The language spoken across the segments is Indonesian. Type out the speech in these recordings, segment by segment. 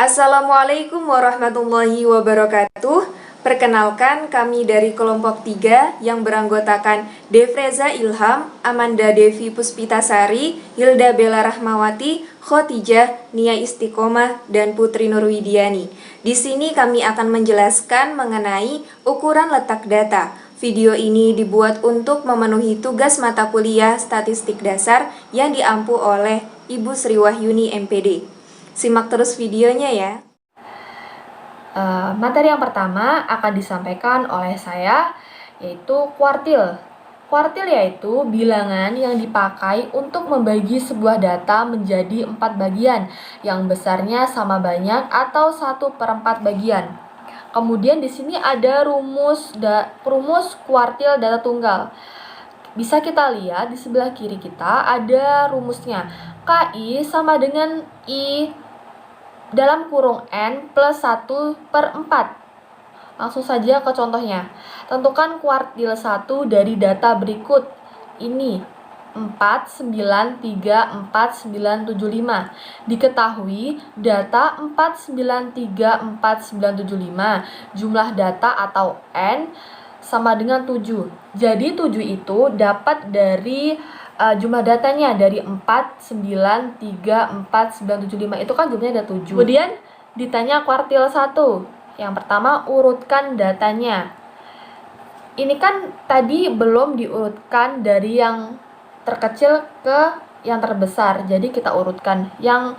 Assalamualaikum warahmatullahi wabarakatuh. Perkenalkan, kami dari kelompok 3 yang beranggotakan Defreza Ilham, Amanda Devi Puspitasari, Hilda Bella Rahmawati, Khotijah, Nia Istiqomah, dan Putri Nurwidiani. Di sini kami akan menjelaskan mengenai ukuran letak data. Video ini dibuat untuk memenuhi tugas mata kuliah statistik dasar yang diampu oleh Ibu Sri Wahyuni MPD. Simak terus videonya ya. Materi yang pertama akan disampaikan oleh saya, yaitu kuartil. Kuartil yaitu bilangan yang dipakai untuk membagi sebuah data menjadi 4 bagian yang besarnya sama banyak atau 1/4 bagian. Kemudian di sini ada rumus kuartil data tunggal. Bisa kita lihat di sebelah kiri kita ada rumusnya. KI sama dengan I dalam kurung N plus 1/4. Langsung saja ke contohnya. Tentukan kuartil 1 dari data berikut. Ini 4934975. Diketahui data 4934975 jumlah data atau N sama dengan 7. Jadi 7 itu dapat dari jumlah datanya dari 4934975 itu kan jumlahnya ada 7. Kemudian ditanya kuartil 1. Yang pertama urutkan datanya. Ini kan tadi belum diurutkan dari yang terkecil ke yang terbesar. Jadi kita urutkan yang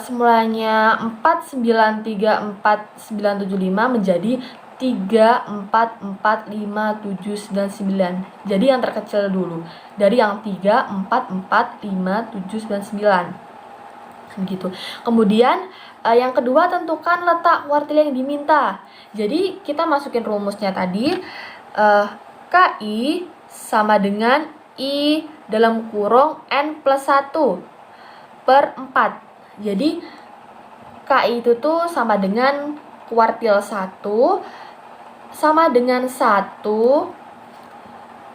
semulanya 4934975 menjadi 3445799. Jadi yang terkecil dulu. Dari yang 3445799. Begitu. Kemudian yang kedua tentukan letak kuartil yang diminta. Jadi kita masukin rumusnya tadi. KI sama dengan I dalam kurung N plus 1/4. Jadi KI itu tuh sama dengan kuartil 1 sama dengan 1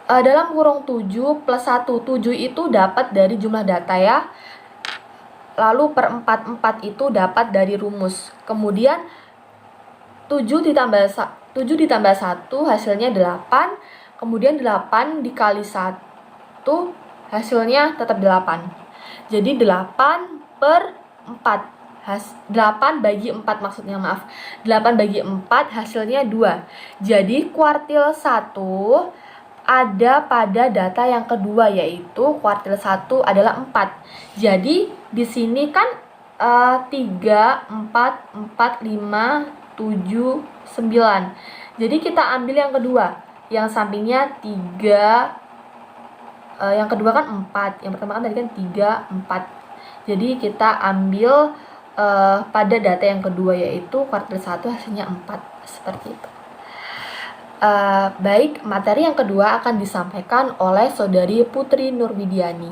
dalam kurung 7 plus 1. 7 itu dapat dari jumlah data ya. Lalu per 4 itu dapat dari rumus. Kemudian 7 ditambah 1 hasilnya 8. Kemudian 8 dikali 1 hasilnya tetap 8. Jadi 8/4. 8 bagi 4 maksudnya, maaf. 8 bagi 4 hasilnya 2. Jadi kuartil 1 ada pada data yang kedua, yaitu kuartil 1 adalah 4. Jadi di sini kan 3, 4, 4, 5, 7, 9. Jadi kita ambil yang kedua. Yang sampingnya 3, yang kedua kan 4. Yang pertama kan tadi kan 3, 4. Jadi kita ambil pada data yang kedua, yaitu kuartil 1 hasilnya 4. Seperti itu. Baik, materi yang kedua akan disampaikan oleh Saudari Putri Nurwidiani.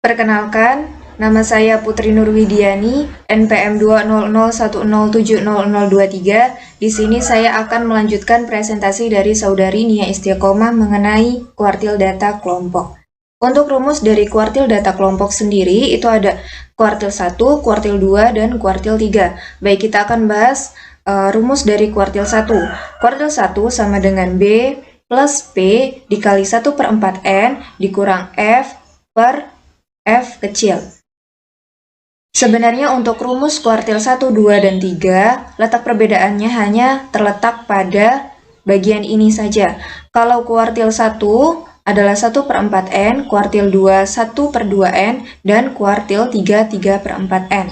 Perkenalkan, nama saya Putri Nurwidiani, NPM 20010700023. Di sini saya akan melanjutkan presentasi dari Saudari Nia Istiqomah mengenai kuartil data kelompok. Untuk rumus dari kuartil data kelompok sendiri itu ada kuartil 1, kuartil 2, dan kuartil 3. Baik, kita akan bahas rumus dari kuartil 1. Kuartil 1 sama dengan B plus P dikali 1/4N dikurang F per F kecil. Sebenarnya untuk rumus kuartil 1, 2, dan 3, letak perbedaannya hanya terletak pada bagian ini saja. Kalau kuartil 1 adalah 1/4N, kuartil 2 1/2N, dan kuartil 3 3/4N.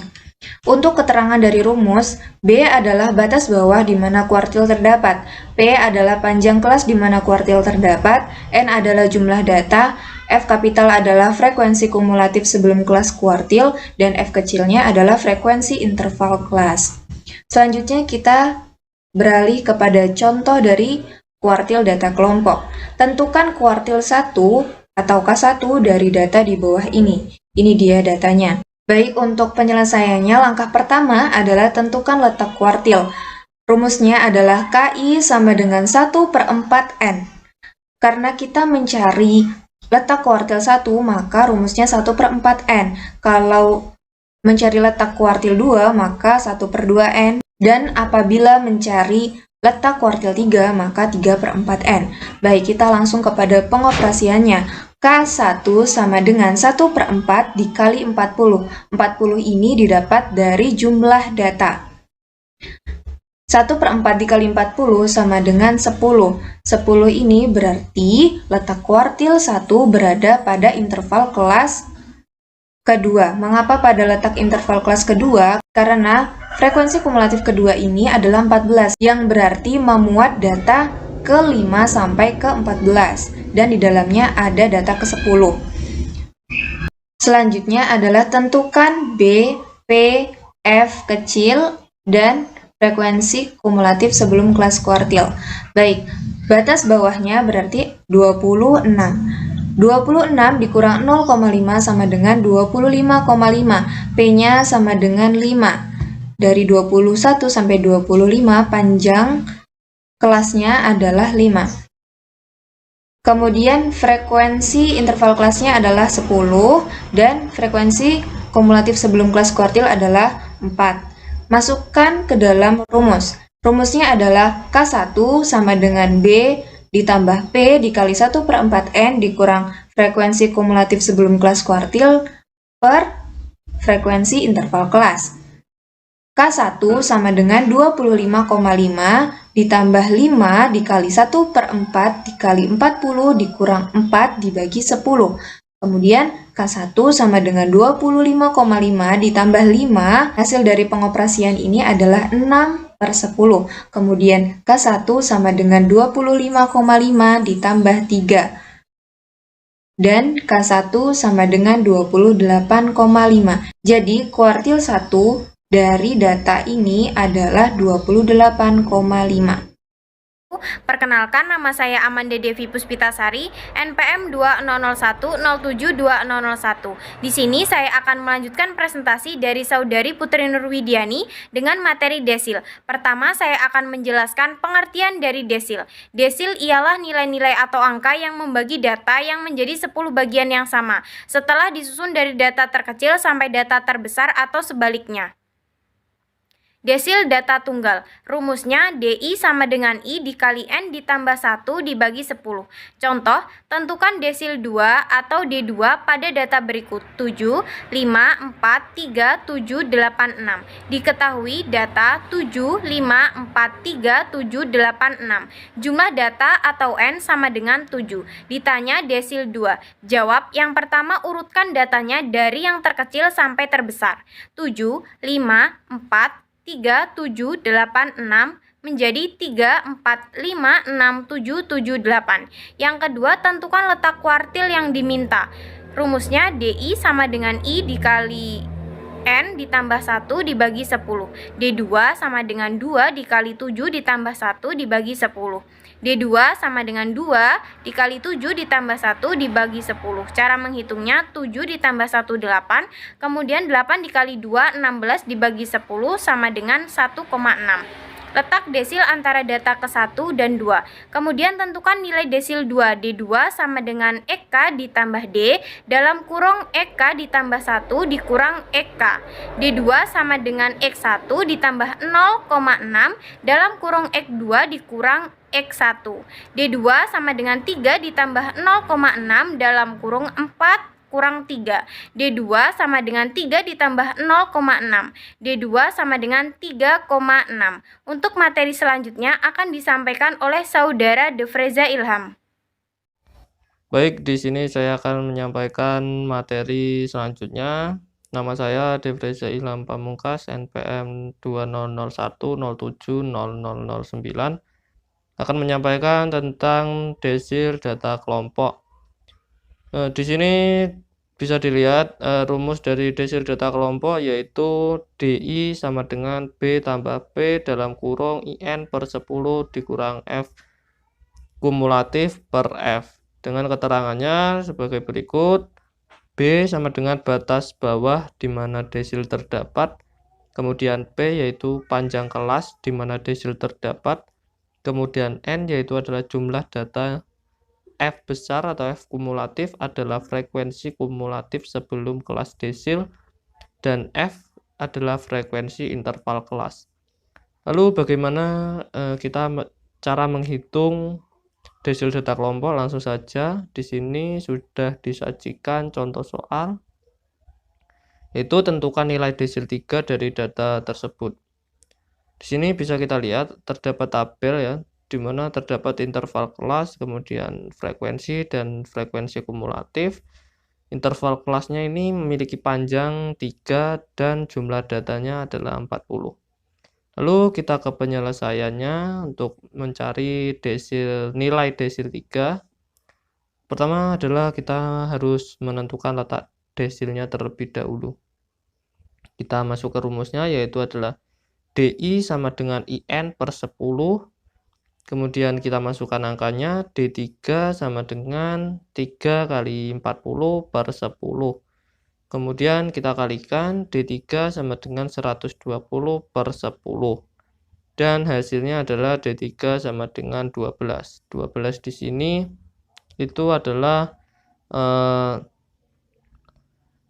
Untuk keterangan dari rumus, B adalah batas bawah di mana kuartil terdapat, P adalah panjang kelas di mana kuartil terdapat, N adalah jumlah data, F kapital adalah frekuensi kumulatif sebelum kelas kuartil, dan F kecilnya adalah frekuensi interval kelas. Selanjutnya kita beralih kepada contoh dari kuartil data kelompok. Tentukan kuartil 1 atau K1 dari data di bawah ini. Ini dia datanya. Baik, untuk penyelesaiannya, langkah pertama adalah tentukan letak kuartil. Rumusnya adalah KI sama dengan 1/4N. Karena kita mencari letak kuartil 1, maka rumusnya 1/4N. Kalau mencari letak kuartil 2, maka 1/2n. Dan apabila mencari letak kuartil 3, maka 3/4n. Baik, kita langsung kepada pengoperasiannya. K1 sama dengan 1/4 dikali 40. 40 ini didapat dari jumlah data. 1/4 dikali 40 sama dengan 10. 10 ini berarti letak kuartil 1 berada pada interval kelas kedua. Mengapa pada letak interval kelas kedua? Karena frekuensi kumulatif kedua ini adalah 14, yang berarti memuat data ke-5 sampai ke-14, dan di dalamnya ada data ke-10. Selanjutnya adalah tentukan B, P, F kecil, dan frekuensi kumulatif sebelum kelas kuartil. Baik, batas bawahnya berarti 26. 26 dikurang 0,5 sama dengan 25,5. P-nya sama dengan 5. Dari 21 sampai 25 panjang kelasnya adalah 5. Kemudian frekuensi interval kelasnya adalah 10 dan frekuensi kumulatif sebelum kelas kuartil adalah 4. Masukkan ke dalam rumus. Rumusnya adalah K1 sama dengan B ditambah P dikali 1/4N dikurang frekuensi kumulatif sebelum kelas kuartil per frekuensi interval kelas. K1 sama dengan 25,5 ditambah 5 dikali 1/4 dikali 40 dikurang 4 dibagi 10. Kemudian K1 sama dengan 25,5 ditambah 5, hasil dari pengoperasian ini adalah 6/10. Kemudian K1 sama dengan 25,5 ditambah 3. Dan K1 sama dengan 28,5. Jadi kuartil 1 dari data ini adalah 28,5. Perkenalkan, nama saya Amanda Devi Puspitasari, NPM 2001072001. Di sini saya akan melanjutkan presentasi dari saudari Putri Nurwidiani dengan materi desil. Pertama, saya akan menjelaskan pengertian dari desil. Desil ialah nilai-nilai atau angka yang membagi data yang menjadi 10 bagian yang sama, setelah disusun dari data terkecil sampai data terbesar atau sebaliknya. Desil data tunggal. Rumusnya DI sama dengan I dikali N ditambah 1 dibagi 10. Contoh, tentukan desil 2 atau D2 pada data berikut 7, 5, 4, 3, 7, 8, 6. Diketahui data 7, 5, 4, 3, 7, 8, 6. Jumlah data atau N sama dengan 7. Ditanya desil 2. Jawab yang pertama, urutkan datanya dari yang terkecil sampai terbesar. 7, 5, 4, 3, 7, 8, 6 menjadi 3, 4, 5, 6, 7, 7, 8. Yang kedua, tentukan letak kuartil yang diminta. Rumusnya DI sama dengan I dikali N ditambah 1 dibagi 10. D2 sama dengan 2 dikali 7 ditambah 1 dibagi 10. D2 sama dengan 2 dikali 7 ditambah 1 dibagi 10. Cara menghitungnya 7 ditambah 1 8, kemudian 8 dikali 2 16 dibagi 10 sama dengan 1,6. Letak desil antara data ke-1 dan 2. Kemudian tentukan nilai desil 2. D2 sama dengan EK ditambah D dalam kurung EK ditambah 1 dikurang EK. D2 sama dengan X1 ditambah 0,6 dalam kurung X2 dikurang X1. D2 sama dengan 3 ditambah 0,6 dalam kurung 4 kurang 3. D2 sama dengan 3 ditambah 0,6. D2 sama dengan 3,6. Untuk materi selanjutnya akan disampaikan oleh saudara Defreza Ilham. Baik, di sini saya akan menyampaikan materi selanjutnya. Nama saya Defreza Ilham Pamungkas, NPM 2001070009, akan menyampaikan tentang desil data kelompok. Di sini bisa dilihat rumus dari desil data kelompok, yaitu DI sama dengan B tambah P dalam kurung IN per 10 dikurang F kumulatif per F. Dengan keterangannya sebagai berikut. B sama dengan batas bawah di mana desil terdapat, kemudian P yaitu panjang kelas di mana desil terdapat, kemudian N yaitu adalah jumlah data, F besar atau F kumulatif adalah frekuensi kumulatif sebelum kelas desil, dan F adalah frekuensi interval kelas. Lalu bagaimana cara menghitung desil data kelompok? Langsung saja, di sini sudah disajikan contoh soal, yaitu tentukan nilai desil 3 dari data tersebut. Di sini bisa kita lihat terdapat tabel ya, di mana terdapat interval kelas, kemudian frekuensi dan frekuensi kumulatif. Interval kelasnya ini memiliki panjang 3 dan jumlah datanya adalah 40. Lalu kita ke penyelesaiannya untuk mencari nilai desil 3. Pertama adalah kita harus menentukan letak desilnya terlebih dahulu. Kita masuk ke rumusnya, yaitu adalah DI sama dengan IN per 10. Kemudian kita masukkan angkanya, D3 sama dengan 3 kali 40 per 10. Kemudian kita kalikan, D3 sama dengan 120 per 10. Dan hasilnya adalah D3 sama dengan 12. 12 di sini itu adalah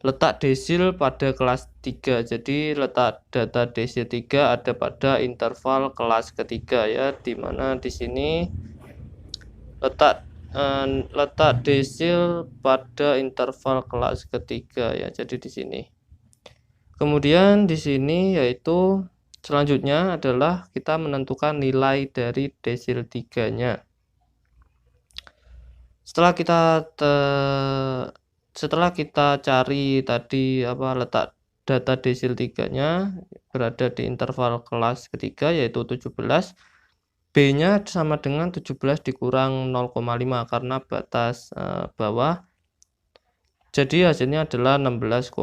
letak desil pada kelas 3. Jadi letak data desil 3 ada pada interval kelas ketiga ya, di mana di sini letak desil pada interval kelas ketiga ya. Jadi di sini. Kemudian di sini yaitu selanjutnya adalah kita menentukan nilai dari desil 3-nya. Setelah kita cari tadi letak data desil 3-nya berada di interval kelas ketiga yaitu 17. B-nya sama dengan 17 dikurang 0,5 karena batas bawah. Jadi hasilnya adalah 16,5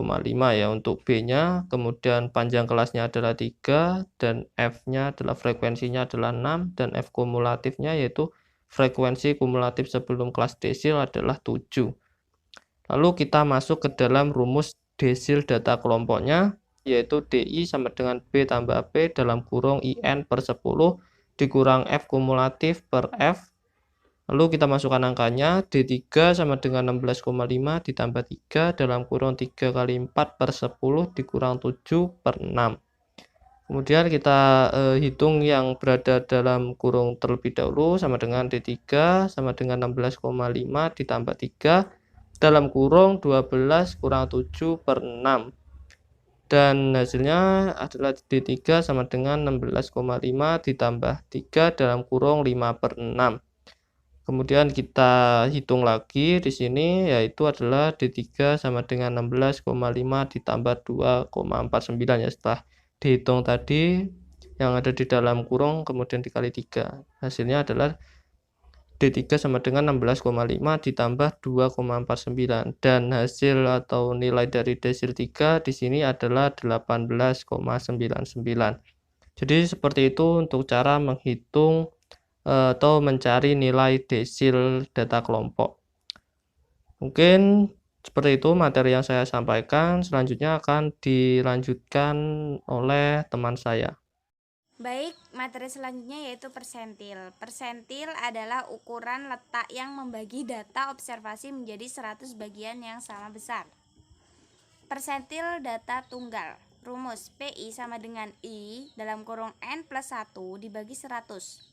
ya untuk B-nya. Kemudian panjang kelasnya adalah 3 dan F-nya adalah frekuensinya adalah 6 dan F kumulatifnya yaitu frekuensi kumulatif sebelum kelas desil adalah 7. Lalu kita masuk ke dalam rumus desil data kelompoknya, yaitu DI sama dengan B tambah P dalam kurung IN per 10 dikurang F kumulatif per F. Lalu kita masukkan angkanya, D3 sama dengan 16,5 ditambah 3 dalam kurung 3 kali 4 per 10 dikurang 7 per 6. Kemudian kita hitung yang berada dalam kurung terlebih dahulu, sama dengan D3 sama dengan 16,5 ditambah 3 dalam kurung 12 kurang 7 per 6. Dan hasilnya adalah D3 sama dengan 16,5 ditambah 3 dalam kurung 5 per 6. Kemudian kita hitung lagi di sini, yaitu adalah D3 sama dengan 16,5 ditambah 2,49 ya, setelah dihitung tadi yang ada di dalam kurung kemudian dikali 3. Hasilnya adalah D3 sama dengan 16,5 ditambah 2,49 dan hasil atau nilai dari desil 3 di sini adalah 18,99. Jadi seperti itu untuk cara menghitung atau mencari nilai desil data kelompok. Mungkin seperti itu materi yang saya sampaikan. Selanjutnya akan dilanjutkan oleh teman saya. Baik, materi selanjutnya yaitu persentil. Persentil adalah ukuran letak yang membagi data observasi menjadi 100 bagian yang sama besar. Persentil data tunggal. Rumus PI sama dengan I dalam kurung N plus 1 dibagi 100.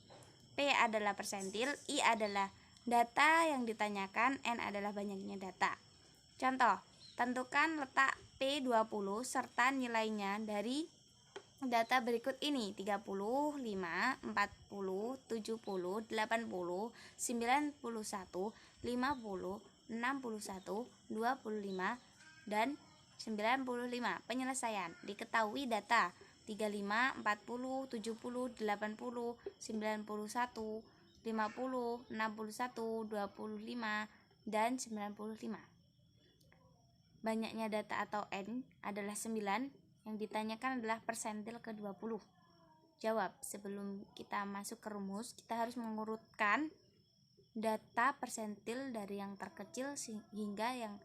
P adalah persentil, I adalah data yang ditanyakan, N adalah banyaknya data. Contoh, tentukan letak P20 serta nilainya dari data berikut ini: 35, 40, 70, 80, 91, 50, 61, 25, dan 95. Penyelesaian. Diketahui data 35, 40, 70, 80, 91, 50, 61, 25, dan 95. Banyaknya data atau N adalah 9. Yang ditanyakan adalah persentil ke-20. Jawab. Sebelum kita masuk ke rumus, kita harus mengurutkan data persentil dari yang terkecil hingga yang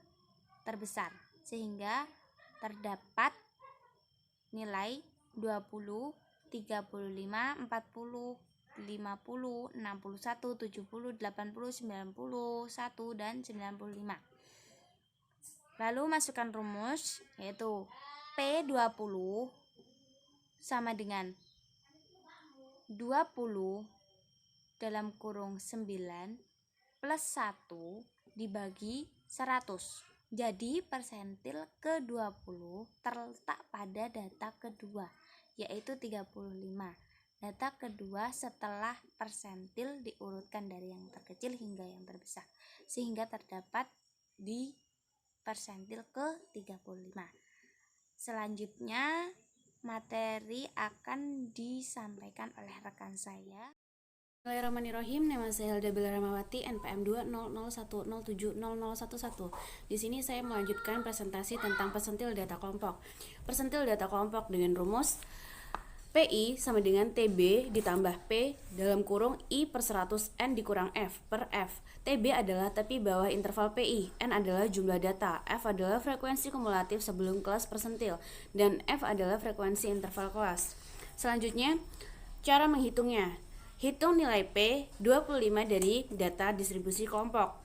terbesar, sehingga terdapat nilai 20, 35, 40, 50, 61, 70, 80, 91, dan 95. Lalu masukkan rumus, yaitu P20 sama dengan 20 dalam kurung 9 plus 1 dibagi 100. Jadi persentil ke-20 terletak pada data kedua, yaitu 35. Data kedua setelah persentil diurutkan dari yang terkecil hingga yang terbesar, sehingga terdapat di persentil ke-35. Selanjutnya, materi akan disampaikan oleh rekan saya. Bismillahirrahmanirrahim. Nama saya Hilda Bella Ramawati, NPM 20010700011. Di sini saya melanjutkan presentasi tentang persentil data kelompok. Persentil data kelompok dengan rumus PI sama dengan TB ditambah P dalam kurung I per 100 N dikurang F per F. TB adalah tepi bawah interval PI, N adalah jumlah data, F adalah frekuensi kumulatif sebelum kelas persentil, dan F adalah frekuensi interval kelas. Selanjutnya, cara menghitungnya. Hitung nilai P 25 dari data distribusi kelompok.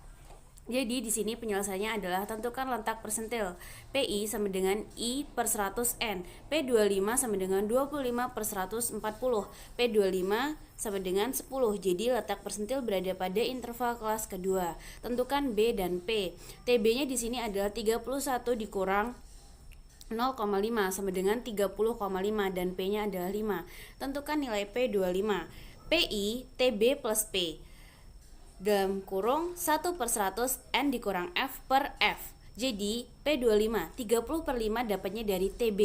Jadi di sini penyelesaiannya adalah tentukan letak persentil. PI sama dengan I per 100 N. P25 sama dengan 25 per 140. P25 sama dengan 10. Jadi letak persentil berada pada interval kelas kedua. Tentukan B dan P. TB-nya di sini adalah 31 dikurang 0,5 sama dengan 30,5 dan P-nya adalah 5. Tentukan nilai P25. PI TB plus P dalam kurung 1 per 100 N dikurang F per F. Jadi P25 30 per 5 dapatnya dari TB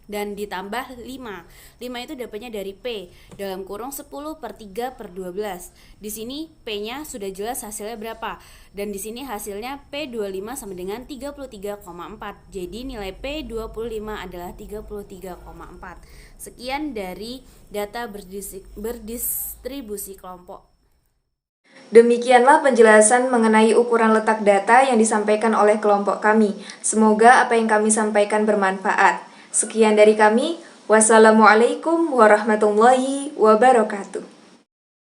dan ditambah 5 itu dapatnya dari P dalam kurung 10 per 3 per 12. Di sini P nya sudah jelas hasilnya berapa, dan di sini hasilnya P25 sama dengan 33,4. Jadi nilai P25 adalah 33,4. Sekian dari data berdistribusi kelompok. Demikianlah penjelasan mengenai ukuran letak data yang disampaikan oleh kelompok kami. Semoga apa yang kami sampaikan bermanfaat. Sekian dari kami. Wassalamualaikum warahmatullahi wabarakatuh.